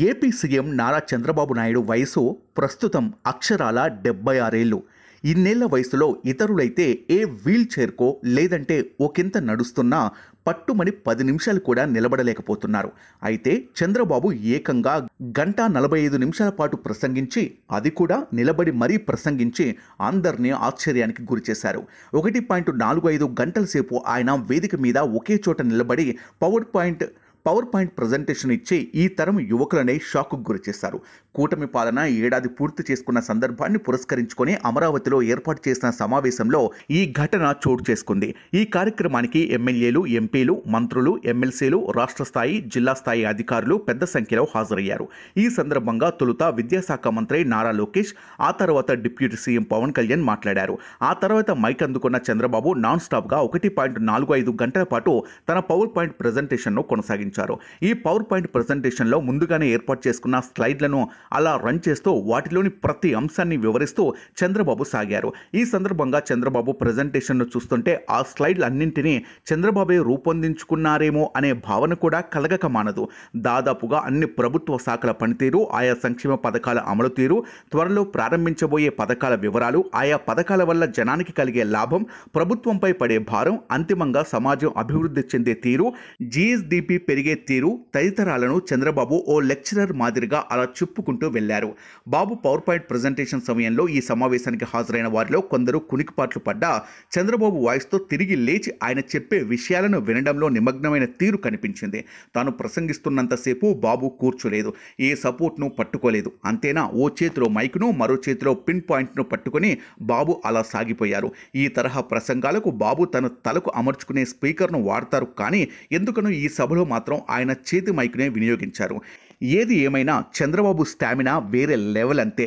AP CM Nara Chandrababu Naidu వయసు ప్రస్తుతం అక్షరాల 76 ఏళ్లు. ఇన్నేళ్ల వయసులో ఇతరులైతే ఏ వీల్ చైర్కో లేదంటే ఒకంత నడుస్తున్నా పట్టుమని 10 నిమిషాలు కూడా నిలబడలేకపోతున్నారు. అయితే చంద్రబాబు ఏకంగా 1:45 నిమిషాల పాటు ప్రసంగించి, అది కూడా నిలబడి మరీ ప్రసంగించి అందరినీ ఆశ్చర్యానికి గురిచేశారు. 1.45 గంటల సేపు ఆయన వేదిక మీద ఒకే చోట నిలబడి పవర్ పాయింట్ ప్రజెంటేషన్ ఇచ్చి ఈ తరం యువకులనే షాక్కు గురిచేశారు. కూటమి పాలన ఏడాది పూర్తి చేసుకున్న సందర్భాన్ని పురస్కరించుకొని అమరావతిలో ఏర్పాటు చేసిన సమావేశంలో ఈ ఘటన చోటు చేసుకుంది. ఈ కార్యక్రమానికి ఎమ్మెల్యేలు, ఎంపీలు, మంత్రులు, ఎమ్మెల్సీలు, రాష్ట్ర స్థాయి, జిల్లా స్థాయి అధికారులు పెద్ద సంఖ్యలో హాజరయ్యారు. ఈ సందర్భంగా తొలుత విద్యాశాఖ మంత్రి నారా లోకేష్, ఆ తర్వాత డిప్యూటీ సీఎం పవన్ కళ్యాణ్ మాట్లాడారు. ఆ తర్వాత మైక్ అందుకున్న చంద్రబాబు నాన్ స్టాప్గా 1.45 గంటల పాటు తన పవర్ పాయింట్ ప్రజెంటేషన్ను కొనసాగించారు. ఈ పవర్ పాయింట్ ప్రజెంటేషన్లో ముందుగానే ఏర్పాటు చేసుకున్న స్లైడ్లను అలా రన్ చేస్తూ వాటిలోని ప్రతి అంశాన్ని వివరిస్తూ చంద్రబాబు సాగారు. ఈ సందర్భంగా చంద్రబాబు ప్రజెంటేషన్ను చూస్తుంటే ఆ స్లైడ్లన్నింటినీ చంద్రబాబే రూపొందించుకున్నారేమో అనే భావన కూడా కలగక మానదు. దాదాపుగా అన్ని ప్రభుత్వ శాఖల పనితీరు, ఆయా సంక్షేమ పథకాల అమలు తీరు, త్వరలో ప్రారంభించబోయే పథకాల వివరాలు, ఆయా పథకాల వల్ల జనానికి కలిగే లాభం, ప్రభుత్వంపై పడే భారం, అంతిమంగా సమాజం అభివృద్ధి చెందే తీరు, జీఎస్డీపీ పెరిగే తీరు తదితరాలను చంద్రబాబు ఓ లెక్చరర్ మాదిరిగా అలా చెప్పుకుంటూ వెళ్లారు. బాబు పవర్ పాయింట్ ప్రజెంటేషన్ సమయంలో ఈ సమావేశానికి హాజరైన వారిలో కొందరు కునికిపాట్లు పడ్డా చంద్రబాబు వాయిస్తో తిరిగి లేచి ఆయన చెప్పే విషయాలను వినడంలో నిమగ్నమైన తీరు కనిపించింది. తాను ప్రసంగిస్తున్నంతసేపు బాబు కూర్చోలేదు, ఏ సపోర్ట్ను పట్టుకోలేదు. అంతేనా, ఓ చేతిలో మైకును, మరో చేతిలో పిన్ పాయింట్ను పట్టుకుని బాబు అలా సాగిపోయారు. ఈ తరహా ప్రసంగాలకు బాబు తన తలకు అమర్చుకునే స్పీకర్ను వాడతారు, కానీ ఎందుకనో ఈ సభలో మాత్రం ఆయన చేతి మైకునే వినియోగించారు. ఏది ఏమైనా చంద్రబాబు స్టామినా వేరే లెవెల్ అంతే.